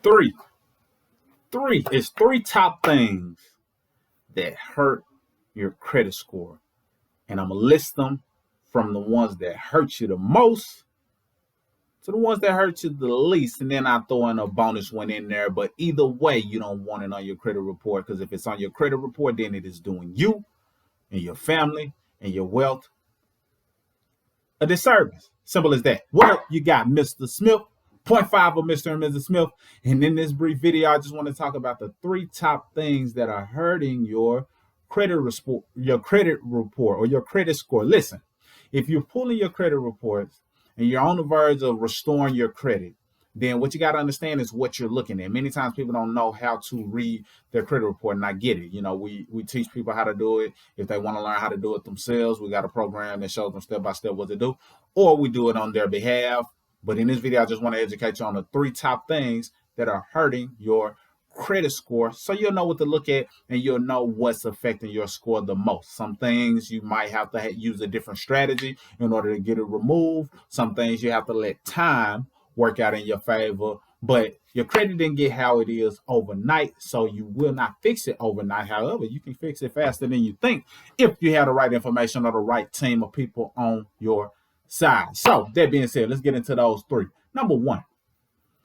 Three, three top things that hurt your credit score. And I'm going to list them from the ones that hurt you the most to the ones that hurt you the least. And then I throw in a bonus one in there. But either way, you don't want it on your credit report, because if it's on your credit report, then it is doing you and your family and your wealth a disservice. Simple as that. What up, you got Mr. Smith, point five of Mr. and Mrs. Smith. And in this brief video, I just want to talk about the three top things that are hurting your credit report, or your credit score. Listen, if you're pulling your credit reports and you're on the verge of restoring your credit, then what you got to understand is what you're looking at. Many times people don't know how to read their credit report, and I get it. You know, we teach people how to do it. If they want to learn how to do it themselves, we got a program that shows them step by step what to do, or we do it on their behalf. But in this video, I just want to educate you on the three top things that are hurting your credit score, so you'll know what to look at and you'll know what's affecting your score the most. Some things you might have to use a different strategy in order to get it removed. Some things you have to let time work out in your favor, but your credit didn't get how it is overnight, so you will not fix it overnight. However, you can fix it faster than you think if you have the right information or the right team of people on your side. So that being said, let's get into those three. Number one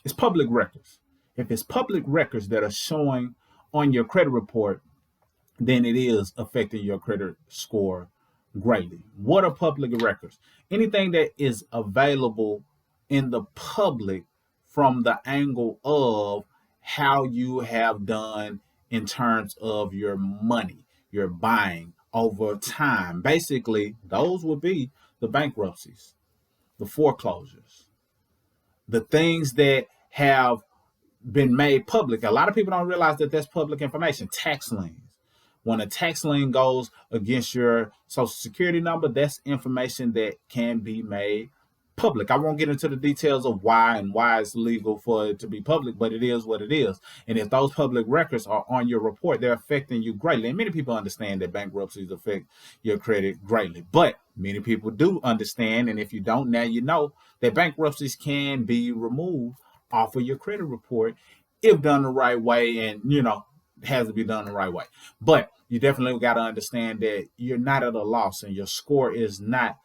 is public records. If it's public records that are showing on your credit report, then it is affecting your credit score greatly. What are public records? Anything that is available in the public from the angle of how you have done in terms of your money, your buying over time. Basically, those would be the bankruptcies, the foreclosures, the things that have been made public. A lot of people don't realize that that's public information. Tax liens. When a tax lien goes against your social security number, that's information that can be made public. I won't get into the details of why it's legal for it to be public, but it is what it is. And if those public records are on your report, they're affecting you greatly. And many people understand that bankruptcies affect your credit greatly, but many people do understand, and if you don't, now you know, that bankruptcies can be removed off of your credit report if done the right way, and it has to be done the right way. But you definitely got to understand that you're not at a loss, and your score is not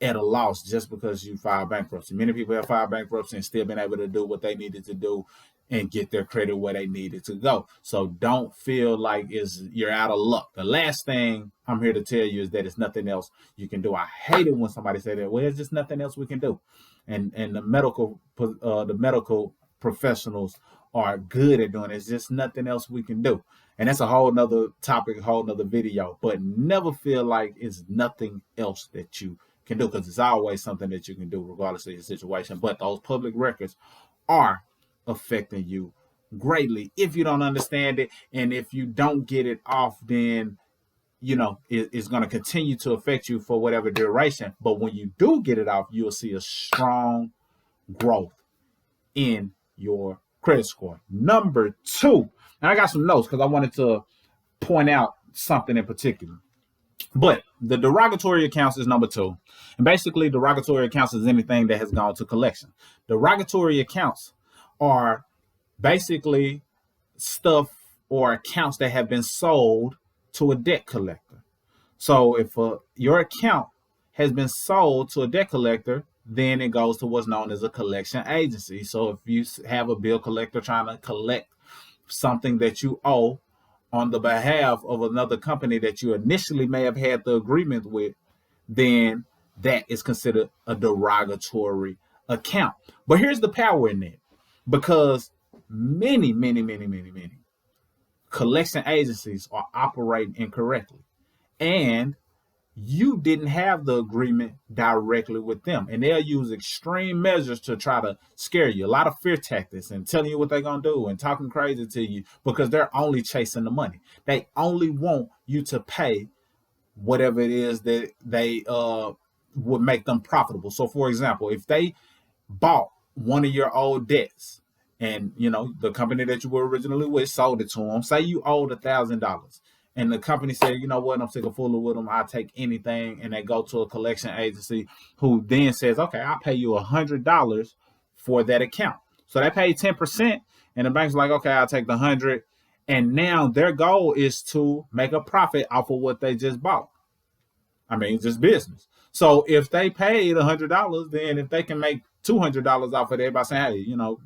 at a loss just because you filed bankruptcy. Many people have filed bankruptcy and still been able to do what they needed to do and get their credit where they needed to go. So don't feel like you're out of luck. The last thing I'm here to tell you is that it's nothing else you can do. I hate it when somebody say that. Well, there's just nothing else we can do. And the medical professionals are good at doing it. It's just nothing else we can do. And that's a whole nother topic, a whole nother video. But never feel like it's nothing else that you can do, because it's always something that you can do regardless of your situation. But those public records are affecting you greatly if you don't understand it. And if you don't get it off, then it's going to continue to affect you for whatever duration. But when you do get it off, you'll see a strong growth in your credit score. Number two, and I got some notes because I wanted to point out something in particular. But the derogatory accounts is number two. And basically, derogatory accounts is anything that has gone to collection. Derogatory accounts are basically stuff or accounts that have been sold to a debt collector. So if your account has been sold to a debt collector, then it goes to what's known as a collection agency. So if you have a bill collector trying to collect something that you owe on the behalf of another company that you initially may have had the agreement with, then that is considered a derogatory account. But here's the power in that, because many collection agencies are operating incorrectly, and you didn't have the agreement directly with them, and they'll use extreme measures to try to scare you. A lot of fear tactics and telling you what they're going to do and talking crazy to you, because they're only chasing the money. They only want you to pay whatever it is that they would make them profitable. So for example, if they bought one of your old debts, and the company that you were originally with sold it to them, say you owed $1,000, and the company said, you know what, I'm sick of fooling with them, I'll take anything, and they go to a collection agency who then says, okay, I'll pay you $100 for that account. So they pay 10%, And the bank's like, okay, I'll take the 100. And now their goal is to make a profit off of what they just bought. I mean, just business. So if they paid $100, then if they can make $200 off of that by saying, hey,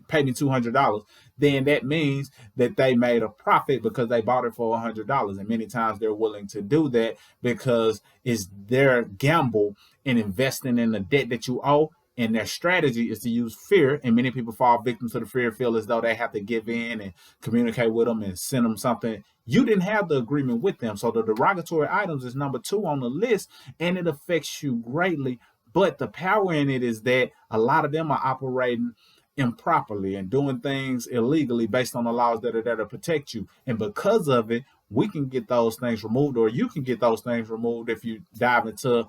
pay me $200, then that means that they made a profit because they bought it for $100. And many times they're willing to do that because it's their gamble in investing in the debt that you owe. And their strategy is to use fear. And many people fall victim to the fear, feel as though they have to give in and communicate with them and send them something. You didn't have the agreement with them. So the derogatory items is number 2 on the list, and it affects you greatly. But the power in it is that a lot of them are operating improperly and doing things illegally based on the laws that are there to protect you. And because of it, we can get those things removed, or you can get those things removed if you dive into,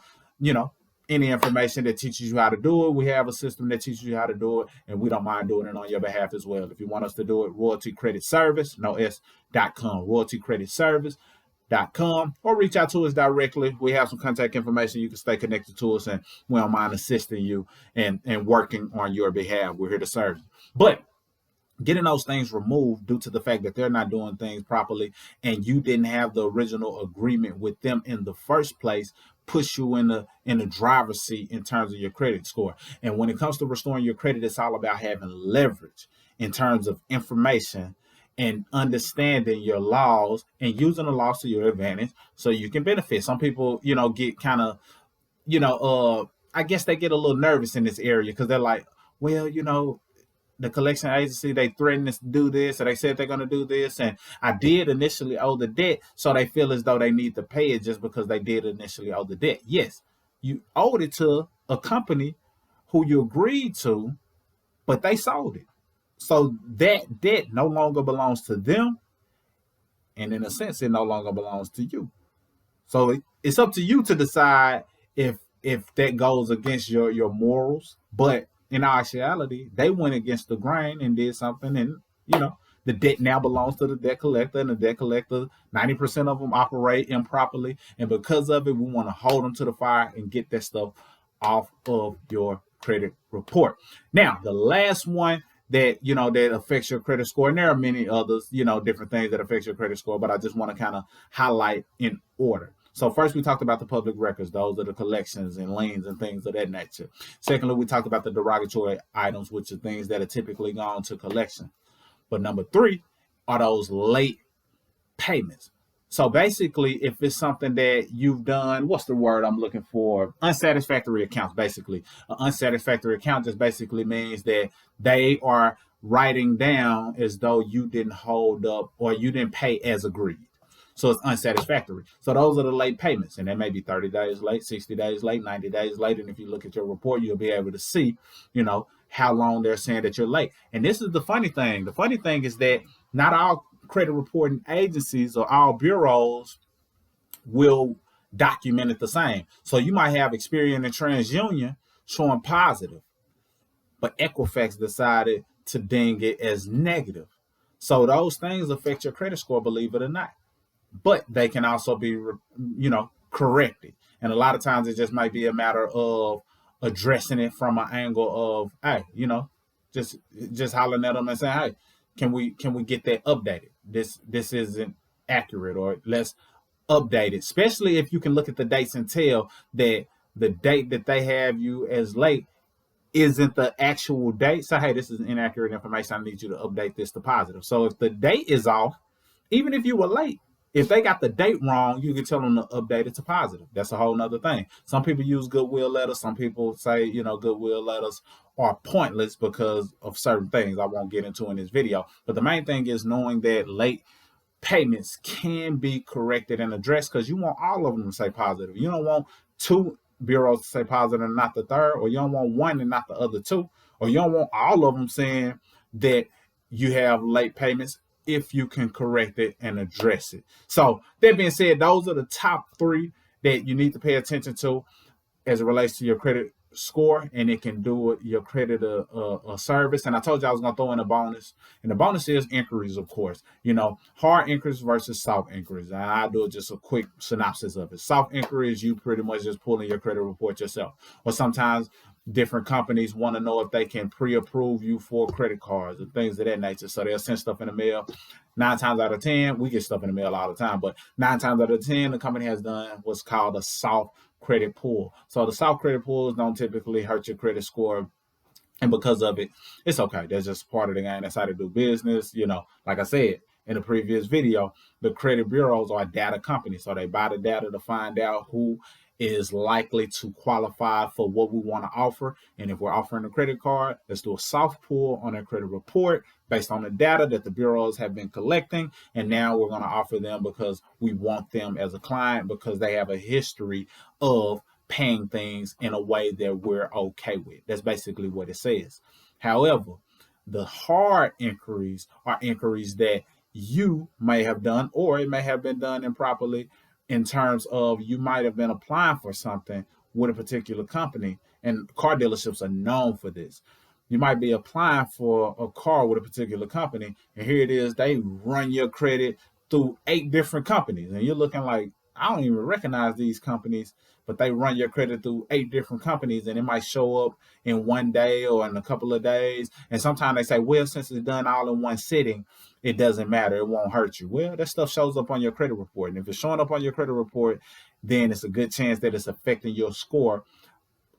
any information that teaches you how to do it. We have a system that teaches you how to do it, and we don't mind doing it on your behalf as well. If you want us to do it, Royalty Credit Service, no.com, Royalty Credit Service.com, or reach out to us directly. We have some contact information. You can stay connected to us, and we don't mind assisting you and working on your behalf. We're here to serve you. But getting those things removed due to the fact that they're not doing things properly and you didn't have the original agreement with them in the first place push you in the driver's seat in terms of your credit score. And when it comes to restoring your credit, it's all about having leverage in terms of information and understanding your laws and using the laws to your advantage so you can benefit. Some people, get kind of, I guess they get a little nervous in this area because they're like, well, the collection agency, they threatened to do this, or they said they're going to do this, and I did initially owe the debt, so they feel as though they need to pay it just because they did initially owe the debt. Yes, you owed it to a company who you agreed to, but they sold it. So that debt no longer belongs to them, and in a sense, it no longer belongs to you. So it's up to you to decide if that goes against your morals, but in actuality, they went against the grain and did something, and the debt now belongs to the debt collector, and the debt collector, 90% of them operate improperly, and because of it, we want to hold them to the fire and get that stuff off of your credit report. Now, the last one that that affects your credit score, and there are many others, different things that affect your credit score, but I just want to kind of highlight in order. So first, we talked about the public records. Those are the collections and liens and things of that nature. Secondly, we talked about the derogatory items, which are things that are typically gone to collection. But number 3 are those late payments. So basically, if it's something that you've done, what's the word I'm looking for? Unsatisfactory accounts, basically. An unsatisfactory account just basically means that they are writing down as though you didn't hold up or you didn't pay as agreed. So it's unsatisfactory. So those are the late payments, and they may be 30 days late, 60 days late, 90 days late. And if you look at your report, you'll be able to see, how long they're saying that you're late. And this is the funny thing. The funny thing is that not all credit reporting agencies or all bureaus will document it the same. So you might have Experian and TransUnion showing positive, but Equifax decided to ding it as negative. So those things affect your credit score, believe it or not. But they can also be, corrected. And a lot of times it just might be a matter of addressing it from an angle of, hey, just hollering at them and saying, hey, can we get that updated? This isn't accurate, or let's update it. Especially if you can look at the dates and tell that the date that they have you as late isn't the actual date. So, hey, this is inaccurate information. I need you to update this to positive. So if the date is off, even if you were late, if they got the date wrong, you can tell them to update it to positive. That's a whole nother thing. Some people use goodwill letters. Some people say, goodwill letters are pointless because of certain things I won't get into in this video. But the main thing is knowing that late payments can be corrected and addressed, because you want all of them to say positive. You don't want 2 bureaus to say positive and not the third, or you don't want 1 and not the other 2, or you don't want all of them saying that you have late payments if you can correct it and address it. So that being said, those are the top 3 that you need to pay attention to as it relates to your credit score, and it can do your credit a service. And I told you I was going to throw in a bonus, and the bonus is inquiries, of course. Hard inquiries versus soft inquiries. And I'll do just a quick synopsis of it. Soft inquiries, you pretty much just pulling your credit report yourself, or sometimes Different companies want to know if they can pre-approve you for credit cards and things of that nature. So they'll send stuff in the mail. 9 times out of 10, we get stuff in the mail all the time, but 9 times out of 10, the company has done what's called a soft credit pull. So the soft credit pulls don't typically hurt your credit score, and because of it, it's okay. That's just part of the game. That's how to do business. Like I said in the previous video, the credit bureaus are data companies. So they buy the data to find out who is likely to qualify for what we want to offer. And if we're offering a credit card, let's do a soft pull on their credit report based on the data that the bureaus have been collecting. And now we're going to offer them because we want them as a client, because they have a history of paying things in a way that we're okay with. That's basically what it says. However, the hard inquiries are inquiries that you may have done, or it may have been done improperly, in terms of you might have been applying for something with a particular company, and car dealerships are known for this. You might be applying for a car with a particular company, and here it is, they run your credit through 8 different companies, and you're looking like, I don't even recognize these companies, but they run your credit through 8 different companies, and it might show up in one day or in a couple of days. And sometimes they say, well, since it's done all in one sitting, it doesn't matter. It won't hurt you. Well, that stuff shows up on your credit report. And if it's showing up on your credit report, then it's a good chance that it's affecting your score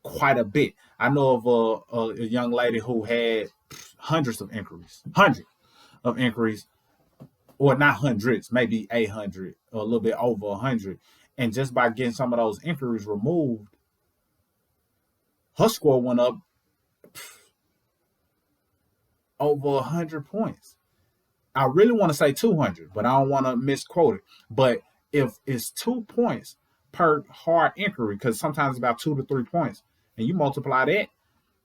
quite a bit. I know of a young lady who had hundreds of inquiries, or not hundreds, maybe 800 or a little bit over 100. And just by getting some of those inquiries removed, her score went up over 100 points. I really want to say 200, but I don't want to misquote it. But if it's 2 points per hard inquiry, because sometimes it's about 2 to 3 points, and you multiply that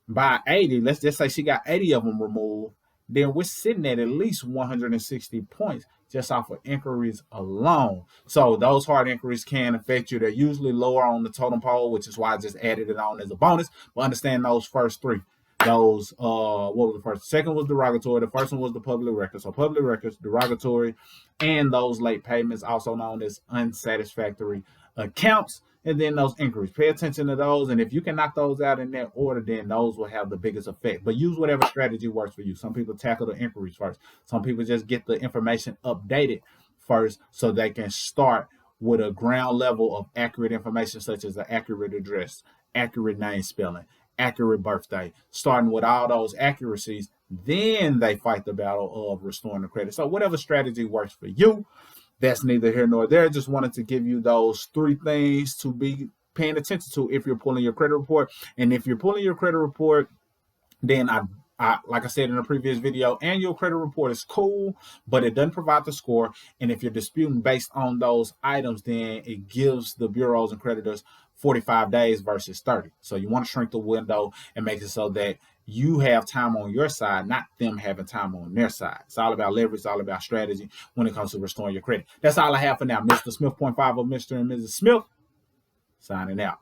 by 80, let's just say she got 80 of them removed, then we're sitting at least 160 points just off of inquiries alone. So those hard inquiries can affect you. They're usually lower on the totem pole, which is why I just added it on as a bonus. But understand those first 3. Those, what was the first? Second was derogatory. The first one was the public record. So public records, derogatory, and those late payments, also known as unsatisfactory accounts. And then those inquiries. Pay attention to those. And if you can knock those out in that order, then those will have the biggest effect. But use whatever strategy works for you. Some people tackle the inquiries first. Some people just get the information updated first so they can start with a ground level of accurate information, such as an accurate address, accurate name spelling, accurate birthday. Starting with all those accuracies, then they fight the battle of restoring the credit. So whatever strategy works for you, that's neither here nor there. Just wanted to give you those 3 things to be paying attention to if you're pulling your credit report. And if you're pulling your credit report, then I like I said in a previous video, annual credit report is cool, but it doesn't provide the score. And if you're disputing based on those items, then it gives the bureaus and creditors 45 days versus 30. So you want to shrink the window and make it so that you have time on your side, not them having time on their side. It's all about leverage. It's all about strategy when it comes to restoring your credit. That's all I have for now. Mr. Smith, .5 of Mr. and Mrs. Smith, signing out.